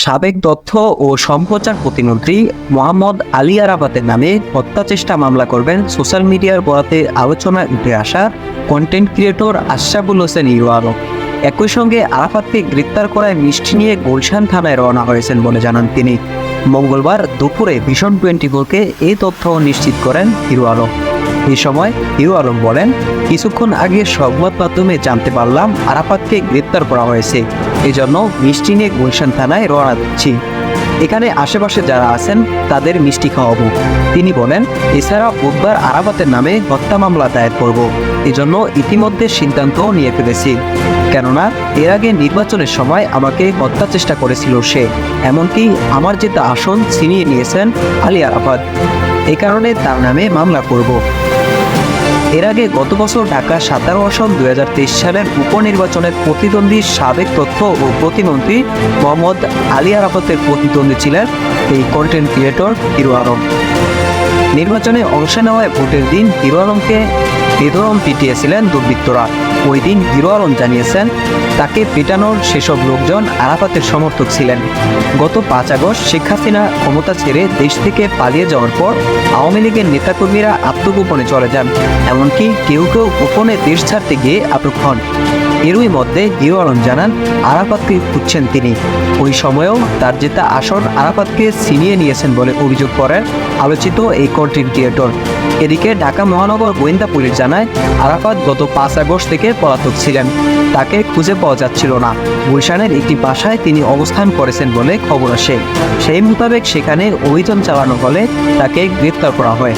সাবেক তথ্য ও সম্প্রচার প্রতিমন্ত্রী মোহাম্মদ আলী আরাফাতের নামে হত্যাচেষ্টা মামলা করবেন সোশ্যাল মিডিয়ার বরাতে আলোচনায় উঠে আসা কন্টেন্ট ক্রিয়েটর আশরাফুল হোসেন ইরু আলম। একই সঙ্গে আরাফাতকে গ্রেপ্তার করায় মিষ্টি নিয়ে গুলশান থানায় রওনা হয়েছেন বলে জানান তিনি। মঙ্গলবার দুপুরে ভিশন 24কে এই তথ্য নিশ্চিত করেন ইরু আলম। এই সময় ইরু আলম বলেন, কিছুক্ষণ আগে সংবাদ মাধ্যমে জানতে পারলাম আরাফাতকে গ্রেপ্তার করা হয়েছে, এজন্য মিষ্টি নিয়ে গুলশান থানায় রওনা দিচ্ছি। এখানে আশেপাশে যারা আছেন তাদের মিষ্টি খাওয়াবো। তিনি বলেন, এছাড়া বুধবার আরাফাতের নামে হত্যা মামলা দায়ের করব। এজন্য ইতিমধ্যে সিদ্ধান্তও নিয়ে ফেলেছি, কেননা এর আগে নির্বাচনের সময় আমাকে হত্যা চেষ্টা করেছিল সে, এমনকি আমার জেতা আসন ছিনিয়ে নিয়েছেন আলী আরাফাত। এই কারণে তার নামে মামলা করব। এর আগে গত বছর ঢাকা 17 আসন 2023 সালের উপনির্বাচনের প্রতিদ্বন্দ্বী সাবেক তথ্য ও প্রতিমন্ত্রী মোহাম্মদ আলী আরাফাতের প্রতিদ্বন্দ্বী ছিলেন এই কন্টেন্ট ক্রিয়েটর ইরু আলম। নির্বাচনে অংশ নেওয়ায় ভোটের দিন ইরু আলমকে বেদম পিটিয়েছিলেন দুর্বৃত্তরা। ওই দিন ইরু আলম জানিয়েছেন, তাকে পেটানোর সেসব লোকজন আরাফাতের সমর্থক ছিলেন। গত 5 আগস্ট শেখ হাসিনা ক্ষমতা ছেড়ে দেশ থেকে পালিয়ে যাওয়ার পর আওয়ামী লীগের নেতাকর্মীরা আত্মগোপনে চলে যান, এমনকি কেউ কেউ গোপনে দেশ ছাড়তে গিয়ে আটক হন। এরই মধ্যে ইরু আলম জানান, আরাফাতকে খুঁজছেন তিনি। ওই সময়েও তার জেতা আসন আরাফাতকে ছিনিয়ে নিয়েছেন বলে অভিযোগ করেন আলোচিত এই কন্টেন্ট ক্রিয়েটর। এদিকে ঢাকা মহানগর গোয়েন্দা পুলিশ জানায়, আরাফাত গত 5 আগস্ট থেকে পলাতক ছিলেন, তাকে খুঁজে পাওয়া যাচ্ছিল না। গুলশানের একটি বাসায় তিনি অবস্থান করেছেন বলে খবর আসে। সেই মোতাবেক সেখানে অভিযান চালানো হলে তাকে গ্রেপ্তার করা হয়।